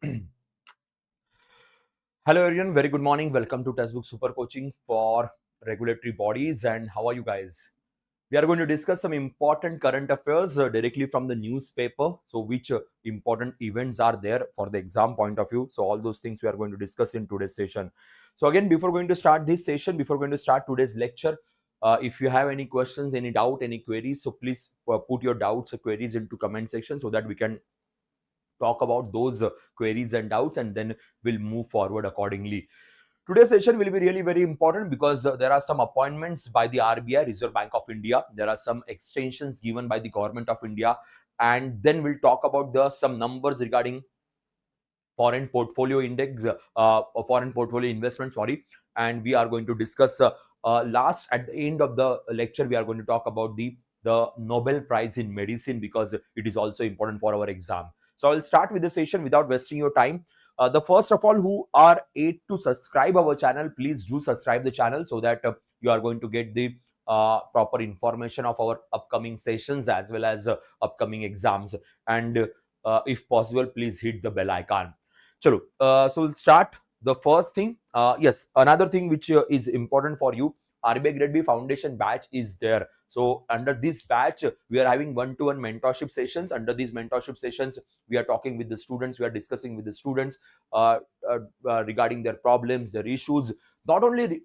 Hello everyone, very good morning. Welcome to Textbook Super Coaching for regulatory bodies. And how are you guys? We are going to discuss some important current affairs directly from the newspaper. So which important events are there for the exam point of view. So all those things we are going to discuss in today's session. So again, before going to start this session, before going to start today's lecture, if you have any questions, any doubt, any queries, so please put your doubts or queries into comment section so that we can talk about those queries and doubts, and then we'll move forward accordingly. Today's session will be really very important because there are some appointments by the RBI, Reserve Bank of India. There are some extensions given by the Government of India, and then we'll talk about some numbers regarding foreign portfolio index, foreign portfolio investment, sorry. And we are going to discuss last at the end of the lecture, we are going to talk about the Nobel Prize in Medicine, because it is also important for our exam. So I'll start with the session without wasting your time. The first of all, who are yet to subscribe our channel, please do subscribe the channel so that you are going to get the proper information of our upcoming sessions as well as upcoming exams. And if possible, please hit the bell icon. Chalo, so we'll start. The first thing, yes, another thing which is important for you, RBI Grade B Foundation batch is there. So under this batch, we are having one-to-one mentorship sessions. Under these mentorship sessions, we are talking with the students, we are discussing with the students regarding their problems, their issues, not only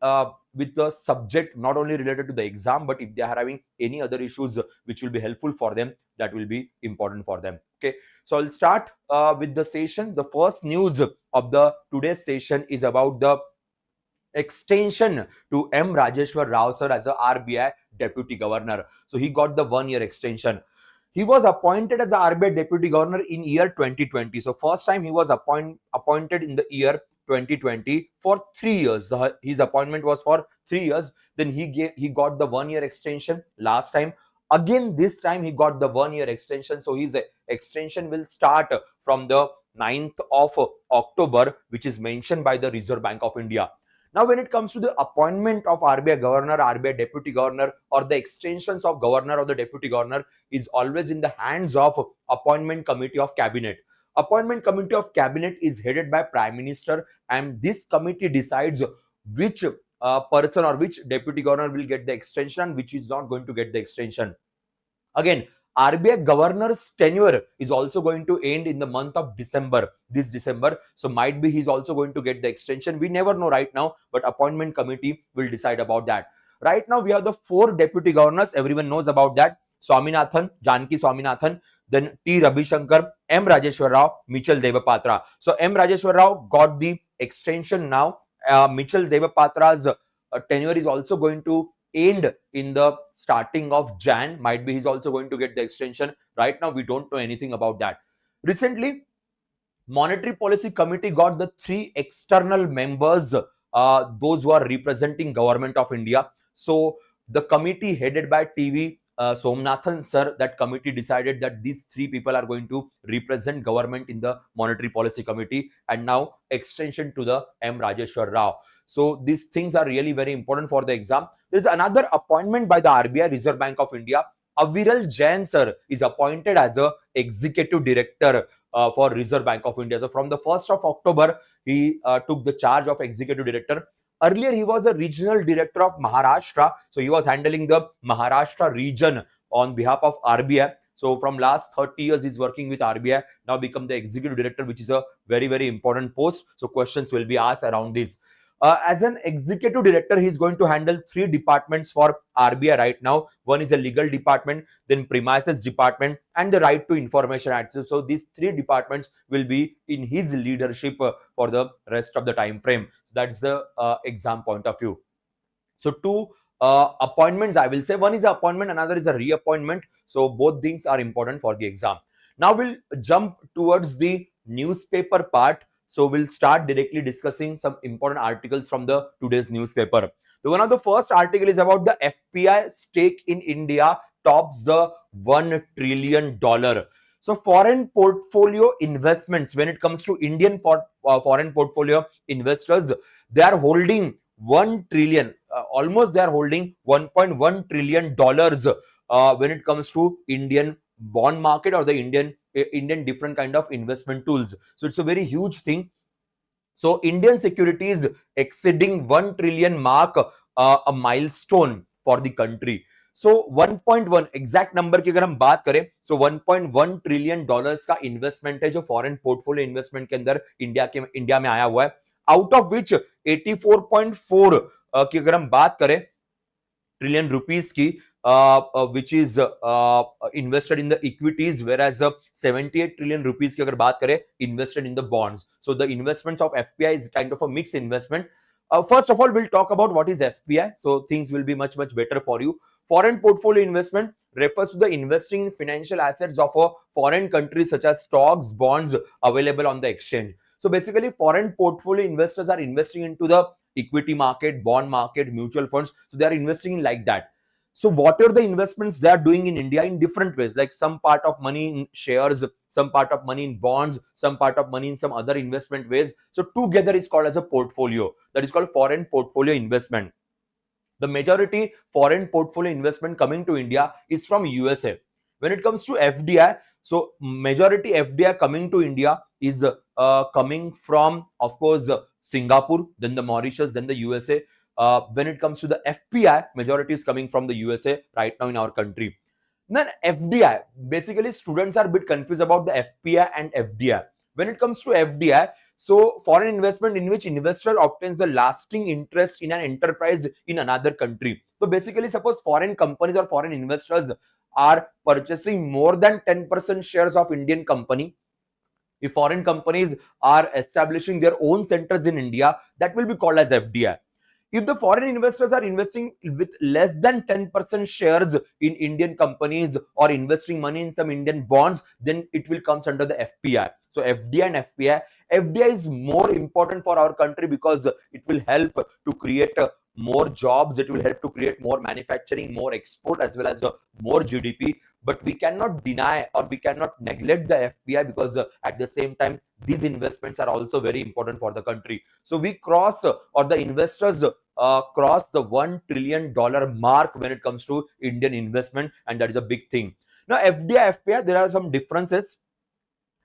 with the subject, not only related to the exam, but if they are having any other issues which will be helpful for them, that will be important for them. Okay, so I'll start with the session. The first news of the today's session is about the extension to M. Rajeshwar Rao sir as a RBI Deputy Governor. So he got the 1-year extension. He was appointed as a RBI Deputy Governor in year 2020. So first time he was appointed in the year 2020 for 3 years. His appointment was for 3 years. Then he got the 1-year extension last time. Again, this time he got the 1-year extension. So his extension will start from the 9th of October, which is mentioned by the Reserve Bank of India. Now, when it comes to the appointment of RBI Governor, RBI Deputy Governor, or the extensions of Governor or the Deputy Governor is always in the hands of Appointment Committee of Cabinet. Appointment Committee of Cabinet is headed by Prime Minister, and this committee decides which person or which Deputy Governor will get the extension and which is not going to get the extension. Again, RBI Governor's tenure is also going to end in the month of December, this December. So might be he's also going to get the extension. We never know right now, but Appointment Committee will decide about that. Right now, we have the 4 Deputy Governors. Everyone knows about that. Swaminathan, Janki Swaminathan, then T. Ravishankar, M. Rajeshwar Rao, Mitchell Devapatra. So M. Rajeshwar Rao got the extension now. Mitchell Devapatra's tenure is also going to end in the starting of Jan. Might be he's also going to get the extension. Right now, we don't know anything about that. Recently, Monetary Policy Committee got the 3 external members, those who are representing Government of India. So the committee headed by TV Somnathan sir, that committee decided that these 3 people are going to represent government in the Monetary Policy Committee, and now extension to the M. Rajeshwar Rao. So these things are really very important for the exam. There is another appointment by the RBI, Reserve Bank of India. Aviral Jain sir is appointed as the Executive Director for Reserve Bank of India. So from the 1st of October, he took the charge of Executive Director. Earlier, he was a Regional Director of Maharashtra. So he was handling the Maharashtra region on behalf of RBI. So from last 30 years, he's working with RBI, now become the Executive Director, which is a very, very important post. So questions will be asked around this. As an Executive Director, he's going to handle 3 departments for RBI right now. One is a legal department, then premises department, and the right to information access. So these 3 departments will be in his leadership for the rest of the time frame. That's the exam point of view. So 2 appointments, I will say. One is an appointment, another is a reappointment. So both things are important for the exam. Now we'll jump towards the newspaper part. So we'll start directly discussing some important articles from the today's newspaper. So one of the first article is about the FPI stake in India tops the $1 trillion. So foreign portfolio investments, when it comes to Indian foreign portfolio investors, they are holding 1 trillion, almost they are holding $1.1 trillion when it comes to Indian bond market or the Indian different kind of investment tools. So it's a very huge thing. So Indian securities exceeding 1 trillion mark, a milestone for the country. So 1.1 exact number की अगर हम बात करें, so 1.1 trillion dollars का investment है जो foreign portfolio investment के अंदर इंडिया में आया हुआ है, आउट ऑफ विच 84.4 की अगर हम बात करें trillion rupees ki, which is invested in the equities, whereas 78 trillion rupees ki agar baat kare invested in the bonds. So the investments of FPI is kind of a mixed investment. First of all, we'll talk about what is FPI, so things will be much better for you. Foreign portfolio investment refers to the investing in financial assets of a foreign country such as stocks, bonds available on the exchange. So basically, foreign portfolio investors are investing into the equity market, bond market, mutual funds. So they are investing in like that. So what are the investments they are doing in India in different ways? Like some part of money in shares, some part of money in bonds, some part of money in some other investment ways. So together is called as a portfolio. That is called foreign portfolio investment. The majority foreign portfolio investment coming to India is from USA. When it comes to FDI, so majority FDI coming to India is coming from, of course, Singapore, then the Mauritius, then the USA. When it comes to the FPI, majority is coming from the USA right now in our country. Then FDI, basically students are a bit confused about the FPI and FDI. When it comes to FDI, so foreign investment in which investor obtains the lasting interest in an enterprise in another country. So basically, suppose foreign companies or foreign investors are purchasing more than 10% shares of Indian company. If foreign companies are establishing their own centers in India, that will be called as FDI. If the foreign investors are investing with less than 10% shares in Indian companies or investing money in some Indian bonds, then it will come under the FPI. So FDI and FPI. FDI is more important for our country because it will help to create more jobs, it will help to create more manufacturing, more export, as well as more GDP. But we cannot deny or we cannot neglect the FPI because at the same time, these investments are also very important for the country. So we crossed, or the investors crossed the $1 trillion mark when it comes to Indian investment, and that is a big thing. Now, FDI, FPI, there are some differences.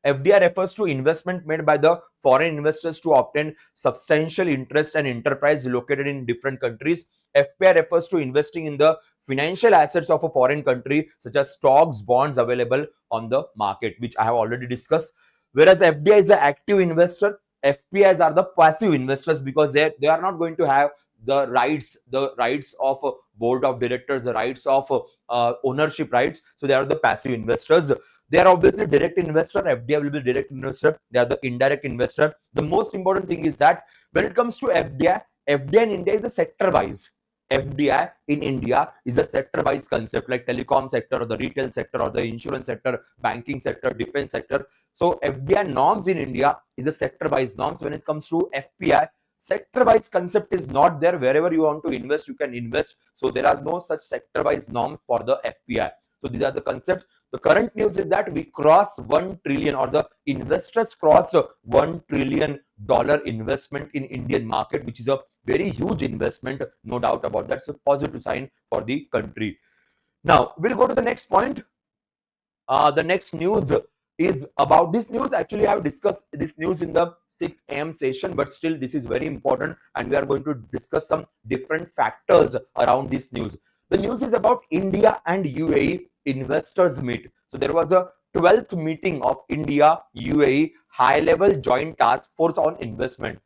FDI refers to investment made by the foreign investors to obtain substantial interest and enterprise located in different countries. FPI refers to investing in the financial assets of a foreign country, such as stocks, bonds available on the market, which I have already discussed. Whereas the FDI is the active investor, FPIs are the passive investors because they are not going to have the rights of board of directors, the rights of ownership rights. So they are the passive investors. They are obviously direct investor. FDI will be direct investor. They are the indirect investor. The most important thing is that when it comes to FDI, FDI in India is a sector wise. FDI in India is a sector wise concept, like telecom sector or the retail sector or the insurance sector, banking sector, defense sector. So FDI norms in India is a sector wise norms. When it comes to FPI, sector wise concept is not there. Wherever you want to invest, you can invest. So there are no such sector wise norms for the FPI. So these are the concepts. The current news is that we crossed 1 trillion, or the investors crossed $1 trillion investment in Indian market, which is a very huge investment, no doubt about that. It's a positive sign for the country. Now we'll go to the next point. The next news is about this news. Actually, I have discussed this news in the 6 a.m. session, but still this is very important, and we are going to discuss some different factors around this news. The news is about India and UAE investors meet. So there was a 12th meeting of India UAE high-level joint task force on investment.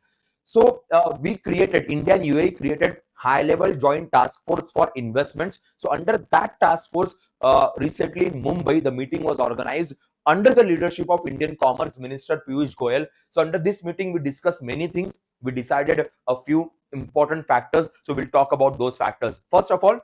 So India and UAE created high-level joint task force for investments. So under that task force, recently in Mumbai, the meeting was organized under the leadership of Indian Commerce Minister Piyush Goyal. So under this meeting, we discussed many things. We decided a few important factors. So we'll talk about those factors. First of all,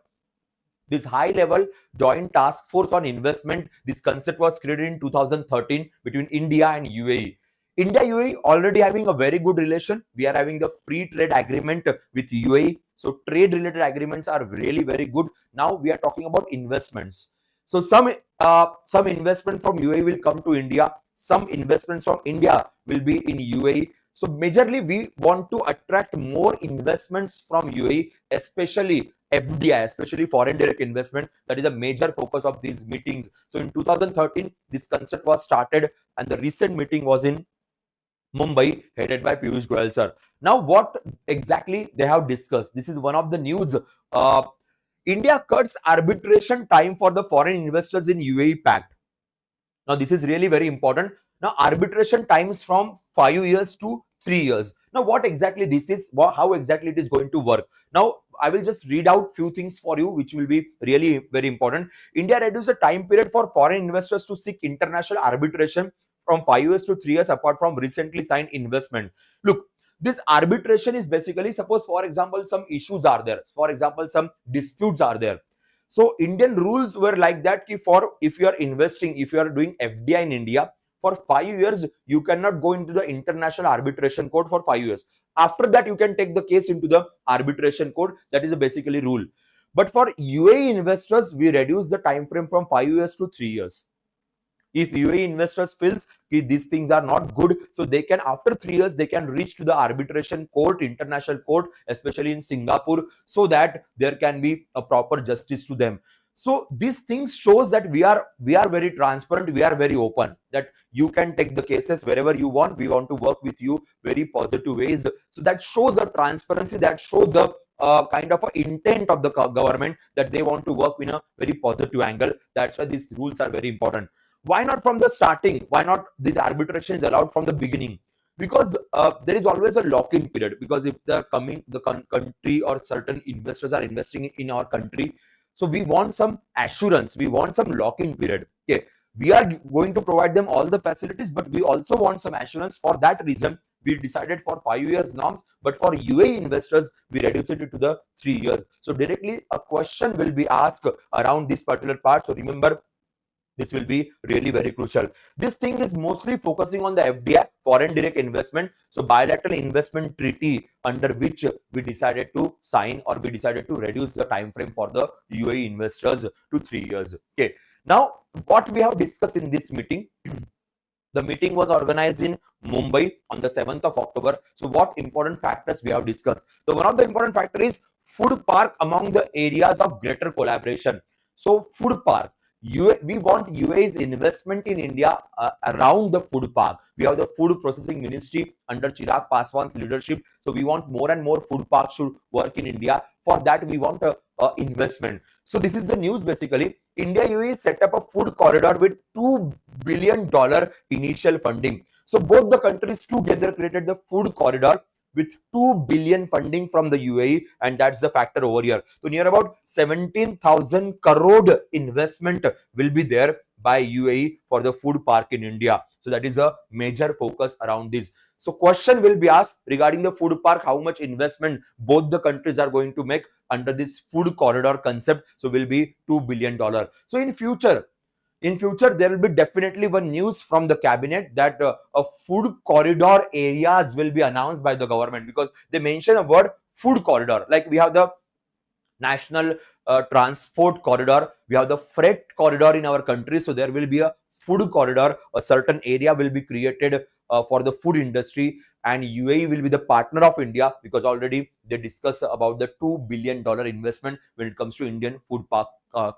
this high-level joint task force on investment, this concept was created in 2013 between India and UAE. India UAE already having a very good relation. We are having the free trade agreement with UAE. So trade related agreements are really very good. Now we are talking about investments. So some investment from UAE will come to India. Some investments from India will be in UAE. So majorly we want to attract more investments from UAE, especially FDI, especially foreign direct investment. That is a major focus of these meetings. So in 2013, this concept was started, and the recent meeting was in Mumbai, headed by Piyush Goyal sir. Now, what exactly they have discussed? This is one of the news. Uh, India cuts arbitration time for the foreign investors in UAE Pact. Now, this is really very important. Now, arbitration times from 5 years to 3 years. Now, what exactly this is? How exactly it is going to work? Now, I will just read out few things for you, which will be really very important. India reduced the time period for foreign investors to seek international arbitration from 5 years to 3 years, apart from recently signed investment. Look, this arbitration is basically, suppose for example some issues are there, for example some disputes are there. So Indian rules were like that, if you are investing, if you are doing FDI in India for 5 years, you cannot go into the international arbitration court for 5 years. After that, you can take the case into the arbitration court. That is a basically rule. But for UAE investors, we reduce the time frame from 5 years to 3 years. If UAE investors feels these things are not good, so they can, after 3 years, they can reach to the arbitration court, international court, especially in Singapore, so that there can be a proper justice to them. So these things shows that we are very transparent, we are very open, that you can take the cases wherever you want. We want to work with you very positive ways. So that shows the transparency, that shows the kind of a intent of the government, that they want to work in a very positive angle. That's why these rules are very important. Why not from the starting? Why not this arbitration is allowed from the beginning? Because there is always a lock-in period. Because if the country or certain investors are investing in our country, so we want some assurance, we want some lock-in period. Okay, we are going to provide them all the facilities, but we also want some assurance. For that reason, we decided for 5 years norms, but for UAE investors, we reduced it to the 3 years. So directly a question will be asked around this particular part. So remember, this will be really very crucial. This thing is mostly focusing on the FDI, foreign direct investment. So bilateral investment treaty, under which we decided to sign, or we decided to reduce the time frame for the UAE investors to 3 years. Okay. Now, what we have discussed in this meeting, the meeting was organized in Mumbai on the 7th of October. So what important factors we have discussed? So one of the important factors is food park among the areas of greater collaboration. So food park. We want UAE's investment in India around the food park. We have the food processing ministry under Chirag Paswan's leadership. So we want more and more food parks should work in India. For that, we want investment. So this is the news basically. India UAE set up a food corridor with $2 billion initial funding. So both the countries together created the food corridor with 2 billion funding from the UAE, and that's the factor over here. So near about 17,000 crore investment will be there by UAE for the food park in India. So that is a major focus around this. So question will be asked regarding the food park, how much investment both the countries are going to make under this food corridor concept. So will be $2 billion. So in future, there will be definitely one news from the cabinet that a food corridor areas will be announced by the government, because they mention a word food corridor. Like we have the national transport corridor, we have the freight corridor in our country. So there will be a food corridor, a certain area will be created for the food industry, and UAE will be the partner of India, because already they discuss about the $2 billion investment when it comes to Indian food park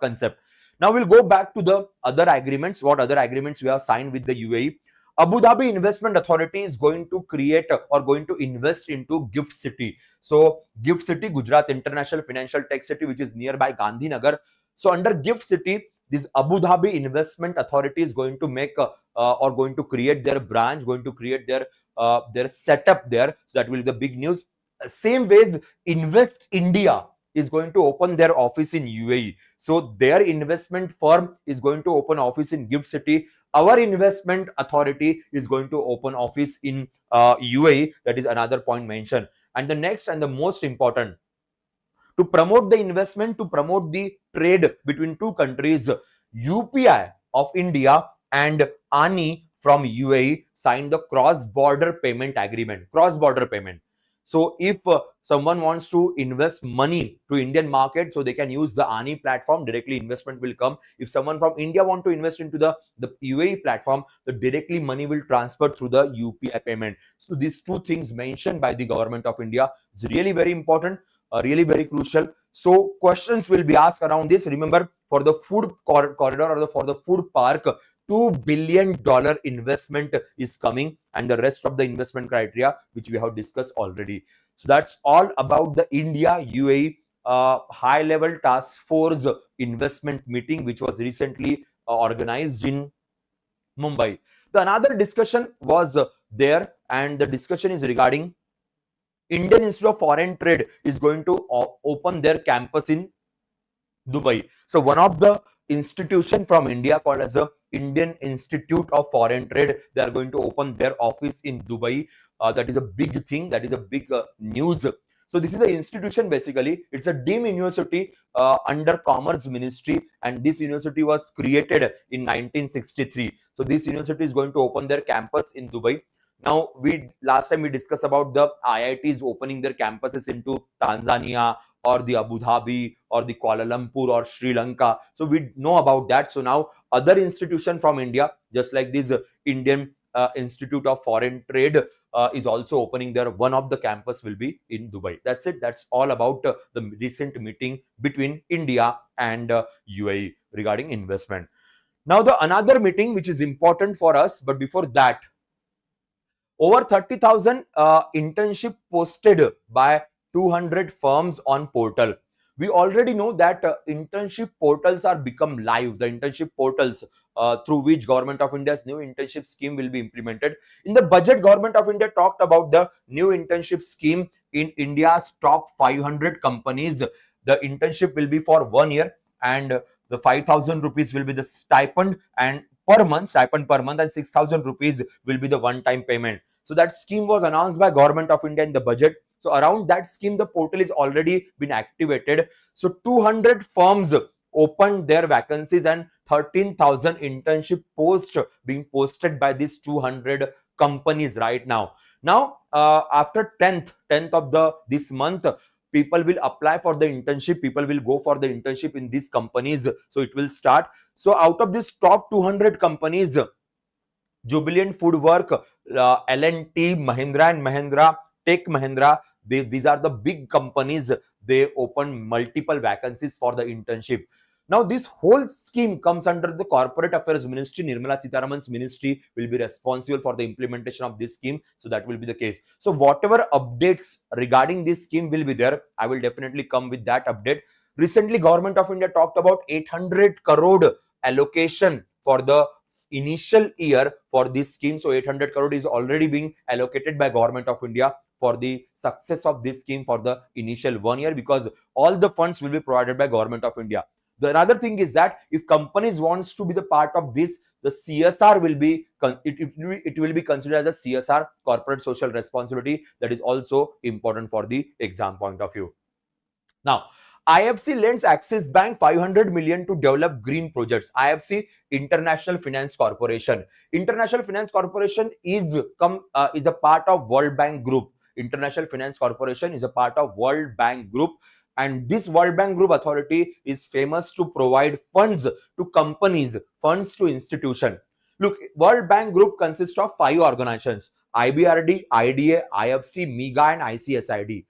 concept. Now we'll go back to the other agreements. What other agreements we have signed with the UAE? Abu Dhabi Investment Authority is going to create or going to invest into Gift City. So Gift City, Gujarat International Financial Tech City, which is nearby Gandhinagar. So under Gift City, this Abu Dhabi Investment Authority is going to make or going to create their branch, going to create their setup there. So that will be the big news. Same ways, Invest India is going to open their office in UAE. So their investment firm is going to open office in Gift City. Our investment authority is going to open office in UAE. That is another point mentioned. And the next and the most important, to promote the investment, to promote the trade between two countries, UPI of India and ANI from UAE signed the cross-border payment agreement. Cross-border payment. So if someone wants to invest money to Indian market, so they can use the ANI platform. Directly investment will come. If someone from India want to invest into the UAE platform, the directly money will transfer through the UPI payment. So these two things mentioned by the government of India is really very important, really very crucial. So questions will be asked around this. Remember, for the food corridor or for the food park, $2 billion investment is coming, and the rest of the investment criteria which we have discussed already. So that's all about the India UAE high level task force investment meeting, which was recently organized in Mumbai. The another discussion was there, and the discussion is regarding Indian Institute of Foreign Trade is going to open their campus in Dubai. So one of the institution from India called as the Indian Institute of Foreign Trade, they are going to open their office in Dubai. That is a big thing. That is a big news. So this is an institution, basically. It's a deemed university under Commerce Ministry, and this university was created in 1963. So this university is going to open their campus in Dubai. Now, last time we discussed about the IITs opening their campuses into Tanzania or the Abu Dhabi or the Kuala Lumpur or Sri Lanka. So we know about that. So now other institution from India, just like this Indian Institute of Foreign Trade is also opening their, one of the campus will be in Dubai. That's it. That's all about the recent meeting between India and UAE regarding investment. Now the another meeting which is important for us, but before that, over 30,000 internship posted by 200 firms on portal. We already know that internship portals are become live. The internship portals through which Government of India's new internship scheme will be implemented. In the budget, Government of India talked about the new internship scheme in India's top 500 companies. The internship will be for 1 year, and the 5,000 rupees will be the stipend and per month, and 6,000 rupees will be the one-time payment. So that scheme was announced by Government of India in the budget. So around that scheme, the portal is already been activated. So 200 firms opened their vacancies, and 13,000 internship posts being posted by these 200 companies right now. Now, after 10th of this month, people will apply for the internship. People will go for the internship in these companies. So it will start. So out of this top 200 companies, Jubilant Foodwork, L&T, Mahindra and Mahindra, Tech Mahindra, these are the big companies. They open multiple vacancies for the internship. Now, this whole scheme comes under the Corporate Affairs Ministry. Nirmala Sitharaman's ministry will be responsible for the implementation of this scheme. So that will be the case. So whatever updates regarding this scheme will be there, I will definitely come with that update. Recently, Government of India talked about 800 crore allocation for the initial year for this scheme. So 800 crore is already being allocated by Government of India for the success of this scheme for the initial 1 year, because all the funds will be provided by Government of India. The another thing is that if companies wants to be the part of this, the CSR will be, it will be considered as a CSR, corporate social responsibility. That is also important for the exam point of view. Now, IFC lends Axis Bank 500 million to develop green projects. IFC, International Finance Corporation. International Finance Corporation is a part of World Bank Group. International Finance Corporation is a part of World Bank Group. And this World Bank Group authority is famous to provide funds to companies, funds to institutions. Look, World Bank Group consists of 5 organizations: IBRD, IDA, IFC, MEGA and ICSID.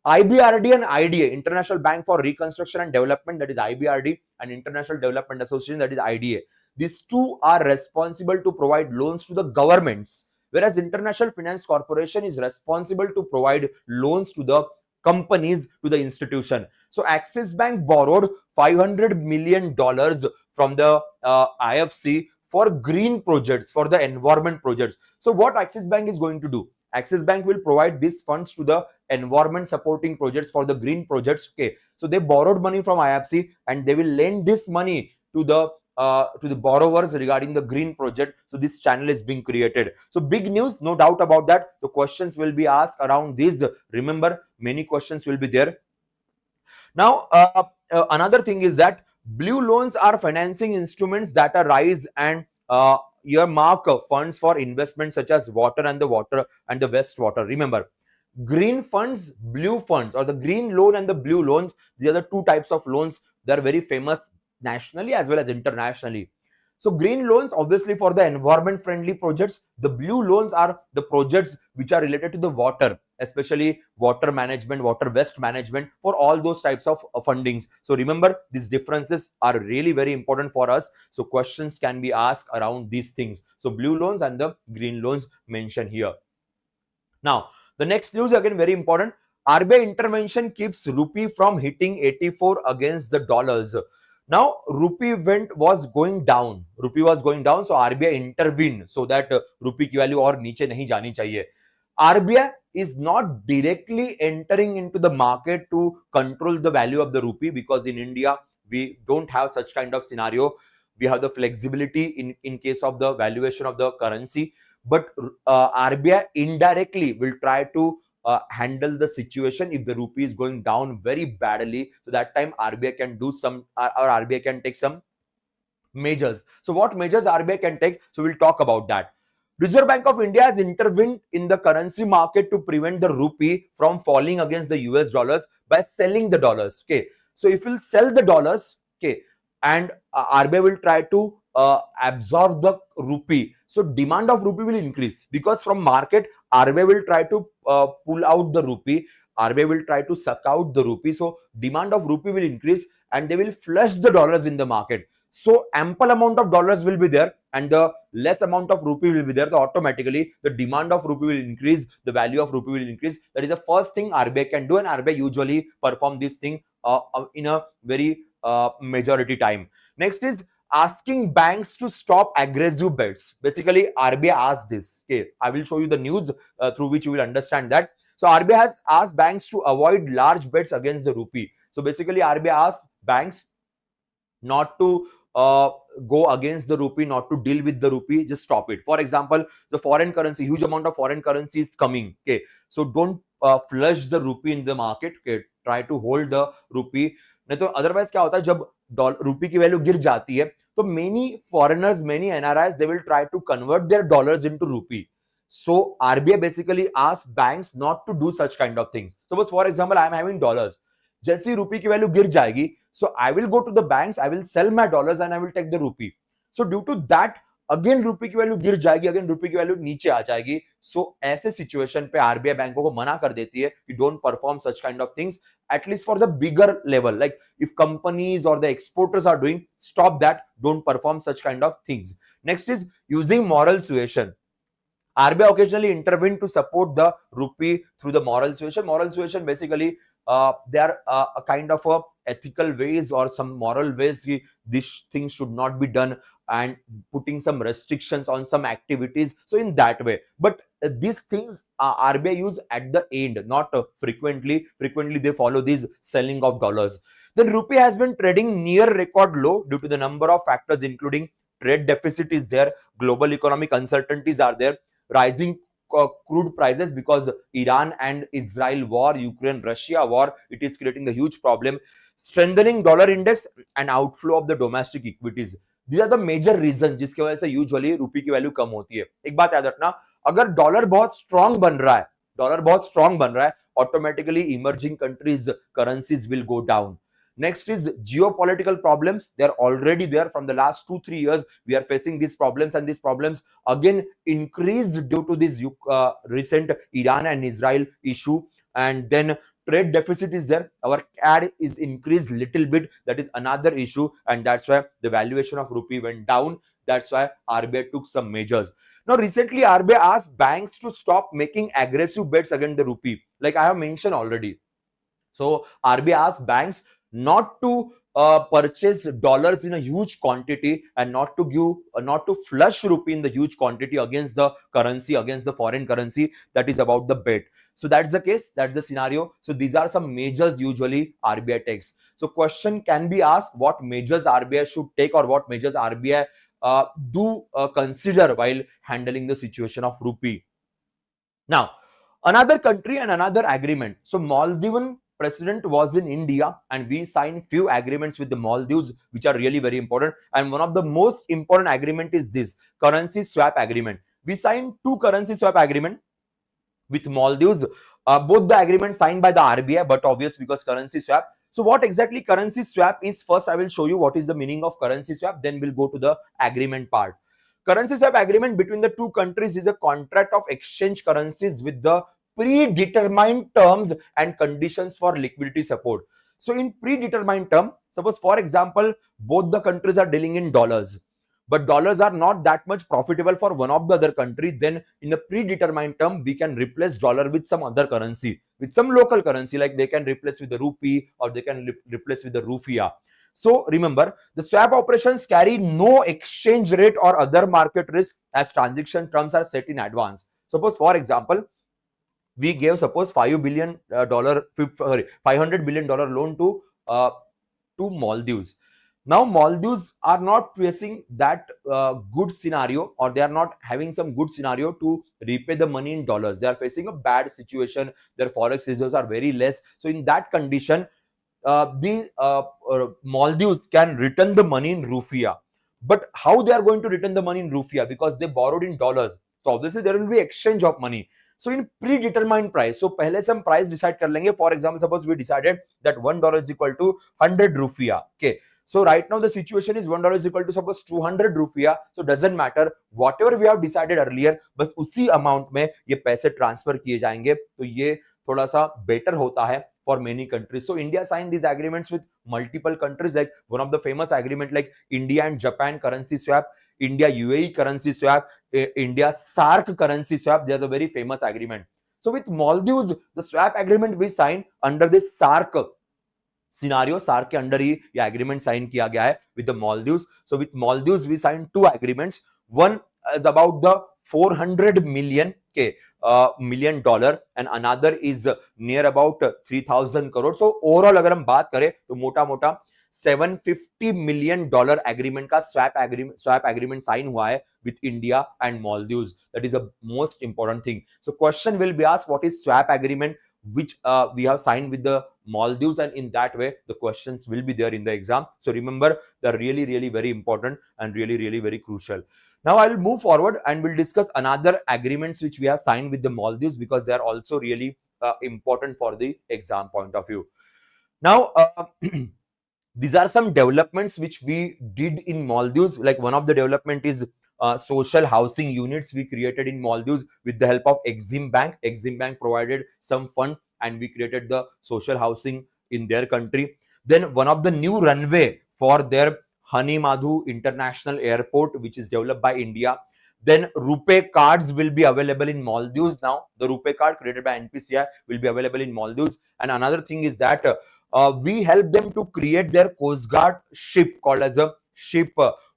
IBRD and IDA, International Bank for Reconstruction and Development, that is IBRD, and International Development Association, that is IDA. These two are responsible to provide loans to the governments, whereas International Finance Corporation is responsible to provide loans to the companies, to the institution. So Axis Bank borrowed $500 million from the IFC for green projects, for the environment projects. So what Axis Bank is going to do? Axis Bank will provide these funds to the environment supporting projects, for the green projects. Okay, so they borrowed money from IFC and they will lend this money to the borrowers regarding the green project. So this channel is being created. So big news, no doubt about that. The questions will be asked around this. Remember, many questions will be there. Now, another thing is that blue loans are financing instruments that are raised and earmark funds for investments such as water and the waste water. Remember, green funds, blue funds, or the green loan and the blue loans. These are the two types of loans that are very famous nationally as well as internationally. So green loans obviously for the environment friendly projects. The blue loans are the projects which are related to the water, especially water management, water waste management, for all those types of fundings. So remember, these differences are really very important for us. So questions can be asked around these things. So blue loans and the green loans mentioned here. Now, the next news again very important. RBI intervention keeps rupee from hitting 84 against the dollars. Now, rupee was going down. Rupee was going down, so RBI intervened so that rupee की value और नीचे नहीं जानी चाहिए. RBI is not directly entering into the market to control the value of the rupee, because in India we don't have such kind of scenario. We have the flexibility in case of the valuation of the currency, but RBI indirectly will try to handle the situation if the rupee is going down very badly. So that time RBI can do some, or RBI can take some measures. So what measures RBI can take? So we'll talk about that. Reserve Bank of India has intervened in the currency market to prevent the rupee from falling against the US dollars by selling the dollars. Okay, so if we'll sell the dollars, okay, and RBI will try to absorb the rupee, so demand of rupee will increase, because from market RBI will try to pull out the rupee, RBI will try to suck out the rupee, so demand of rupee will increase and they will flush the dollars in the market. So ample amount of dollars will be there and the less amount of rupee will be there. So automatically the demand of rupee will increase, the value of rupee will increase. That is the first thing RBI can do, and RBI usually perform this thing in a very majority time. Next is asking banks to stop aggressive bets. Basically RBI asked this. Okay, I will show you the news through which you will understand that. So RBI has asked banks to avoid large bets against the rupee. So basically RBI asked banks not to go against the rupee, not to deal with the rupee, just stop it. For example, the foreign currency, huge amount of foreign currency is coming. Okay, so don't flush the rupee in the market. Okay, try to hold the rupee. नहीं तो otherwise क्या होता है, जब rupee की value गिर जाती है तो many foreigners, many NRIs, they will try to convert their dollars into rupee. So RBI basically asks banks not to do such kind of things. Suppose for example I am having dollars, जैसी रुपी की value गिर जाएगी, so I will go to the banks, I will sell my dollars and I will take the rupee. So due to that again रुपी की value गिर जाएगी, again रुपी की value नीचे आ जाएगी. So ऐसे सिचुएशन पे आरबीआई बैंकों को मना कर देती है कि don't perform such kind of things, at least for the bigger level. Like if companies or the exporters are doing, stop that, don't perform such kind of things. Next is using moral suasion. RBI occasionally intervene to support the rupee through the moral suasion. Moral suasion basically they are a kind of a ethical ways or some moral ways these things should not be done, and putting some restrictions on some activities. So in that way, but these things RBI use at the end, not frequently. Frequently they follow this selling of dollars. Then rupee has been trading near record low due to the number of factors, including trade deficit is there, global economic uncertainties are there, rising crude prices because Iran and Israel war, Ukraine Russia war, it is creating a huge problem, strengthening dollar index and outflow of the domestic equities. These are the major reasons जिसकी वजह से usually रुपी की value कम होती है. एक बात याद रखना, अगर डॉलर बहुत स्ट्रांग बन रहा है, डॉलर बहुत स्ट्रांग बन रहा है, automatically emerging countries currencies will go down. Next is geopolitical problems. They are already there from the last 2-3 years. We are facing these problems, and these problems again increased due to this recent Iran and Israel issue. And then trade deficit is there. Our CAD is increased little bit. That is another issue, and that's why the valuation of rupee went down. That's why RBI took some measures. Now, recently RBI asked banks to stop making aggressive bets against the rupee, like I have mentioned already. So RBI asked banks not to purchase dollars in a huge quantity and not to flush rupee in the huge quantity against the currency, against the foreign currency. That is about the bet. So that's the case, that's the scenario. So these are some measures usually RBI takes. So question can be asked, what measures RBI should take, or what measures RBI do consider while handling the situation of rupee. Now, another country and another agreement. So Maldivian president was in India, and we signed few agreements with the Maldives which are really very important, and one of the most important agreement is this currency swap agreement. We signed 2 currency swap agreement with Maldives. Both the agreements signed by the RBI, but obvious because currency swap. So what exactly currency swap is? First, I will show you what is the meaning of currency swap. Then we'll go to the agreement part. Currency swap agreement between the two countries is a contract of exchange currencies with the predetermined terms and conditions for liquidity support. So in predetermined term, suppose for example, both the countries are dealing in dollars, but dollars are not that much profitable for one of the other country, then in the predetermined term, we can replace dollar with some other currency, with some local currency, like they can replace with the rupee or they can replace with the rufiya. So remember, the swap operations carry no exchange rate or other market risk as transaction terms are set in advance. Suppose for example, we gave suppose $500 billion loan to Maldives. Now Maldives are not facing that good scenario, or they are not having some good scenario to repay the money in dollars. They are facing a bad situation. Their forex reserves are very less. So in that condition, the Maldives can return the money in rufiya. But how they are going to return the money in rufiya? Because they borrowed in dollars. So obviously there will be exchange of money. So in predetermined price, so पहले से हम price decide कर लेंगे. For example, suppose we decided that $1 is equal to 100 rupiah. Okay. So right now the situation is $1 is equal to suppose 200 rupiah. So doesn't matter, whatever we have decided earlier, बस उसी amount में ये पैसे transfer किए जाएंगे. तो ये थोड़ा सा better होता है for many countries. So India signed these agreements with multiple countries, like one of the famous agreement like India and Japan currency swap, India UAE currency swap, India SAARC currency swap. They are the very famous agreement. So with Maldives, the swap agreement we signed under this SAARC scenario, SAARC के under ही ये agreement sign किया गया है with the Maldives. So with Maldives we signed two agreements. One is about the 400 million million dollar and another is near about 3000 crore. So overall अगर हम बात करें तो मोटा मोटा $750 million agreement का swap agreement sign हुआ है with India and Maldives. That is the most important thing. So question will be asked, what is swap agreement which we have signed with the Maldives, and in that way the questions will be there in the exam. So remember, they're really very important and really very crucial. Now I'll move forward and we'll discuss another agreements which we have signed with the Maldives, because they are also really important for the exam point of view. Now these are some developments which we did in Maldives. Like one of the development is social housing units we created in Maldives with the help of Exim Bank. Exim Bank provided some fund and we created the social housing in their country. Then one of the new runway for their Hani Madhu International Airport, which is developed by India. Then rupee cards will be available in Maldives now. The rupee card created by NPCI will be available in Maldives. And another thing is that we help them to create their Coast Guard ship called as the ship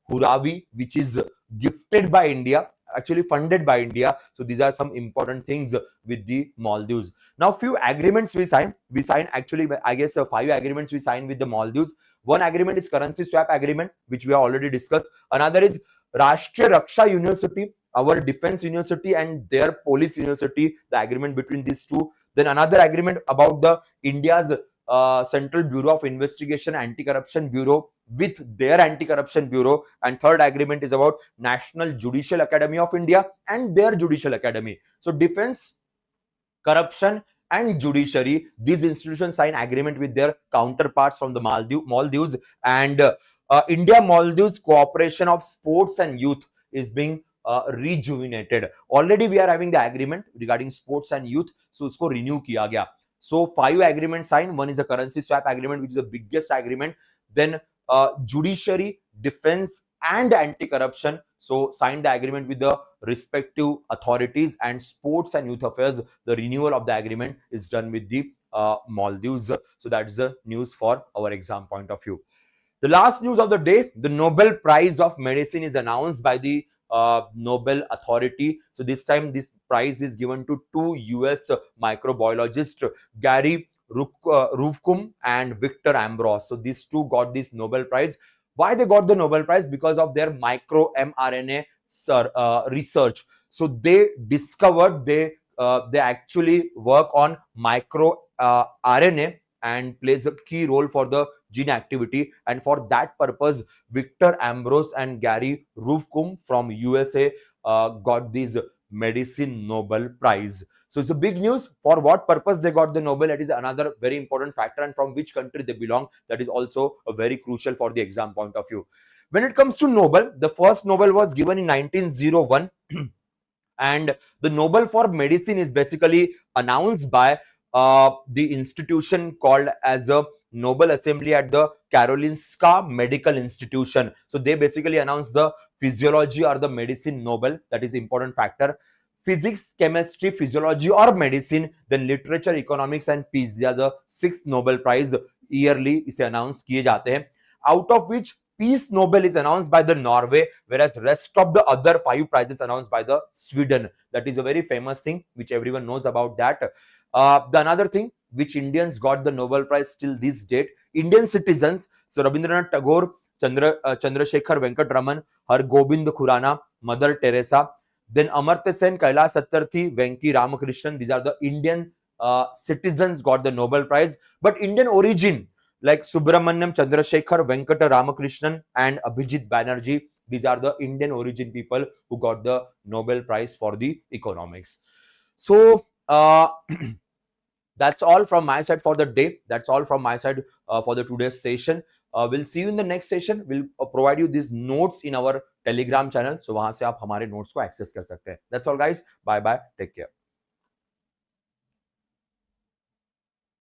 Huravi, which is gifted by India, actually funded by India. So these are some important things with the Maldives. Now few agreements we signed actually, I guess 5 agreements we signed with the Maldives. One agreement is currency swap agreement, which we have already discussed. Another is Rashtriya Raksha University, our defense university, and their police university, the agreement between these two. Then another agreement about the India's Central Bureau of Investigation Anti-Corruption Bureau with their Anti-Corruption Bureau. And third agreement is about National Judicial Academy of India and their Judicial Academy. So defense, corruption and judiciary, these institutions sign agreement with their counterparts from the Maldives. And India-Maldives cooperation of sports and youth is being rejuvenated. Already we are having the agreement regarding sports and youth, so usko renew kiya gaya. So 5 agreements signed. One is a currency swap agreement, which is the biggest agreement. Then judiciary, defense and anti-corruption, so signed the agreement with the respective authorities. And sports and youth affairs, the renewal of the agreement is done with the Maldives. So that is the news for our exam point of view. The last news of the day, the Nobel Prize of Medicine is announced by the Nobel Authority. So this time this prize is given to 2 US microbiologists, Gary Ruvkum and Victor Ambros. So these two got this Nobel Prize. Why they got the Nobel Prize? Because of their micro mRNA research. So they discovered, they actually work on micro RNA and plays a key role for the gene activity. And for that purpose, Victor Ambros and Gary Ruvkum from USA got this medicine Nobel Prize. So it's a big news. For what purpose they got the Nobel, that is another very important factor, and from which country they belong, that is also a very crucial for the exam point of view. When it comes to Nobel, the first Nobel was given in 1901 and the Nobel for medicine is basically announced by the institution called as the Nobel Assembly at the Karolinska Medical Institution. So they basically announced the physiology or the medicine Nobel. That is important factor. Physics, chemistry, physiology or medicine, then literature, economics and peace. They are the 6th Nobel Prize yearly इसे announce किए जाते हैं. Out of which Peace Nobel is announced by the Norway, whereas rest of the other 5 prizes announced by the Sweden. That is a very famous thing which everyone knows about that. The another thing which Indians got the Nobel Prize till this date, Indian citizens. So Rabindranath Tagore, Chandrasekhar Venkataraman, Hargobind Khurana, Mother Teresa, then Amartya Sen, Kailash Satyarthi, Venki Ramakrishnan. These are the Indian citizens got the Nobel Prize. But Indian origin, like Subramanyam Chandrasekhar, Venkata Ramakrishnan and Abhijit Banerjee, these are the Indian origin people who got the Nobel Prize for the economics. So that's all from my side for the day. That's all from my side for the today's session. We'll see you in the next session. We'll provide you these notes in our Telegram channel. So वहां से आप हमारे notes को access कर सकते हैं. That's all guys. Bye bye. Take care.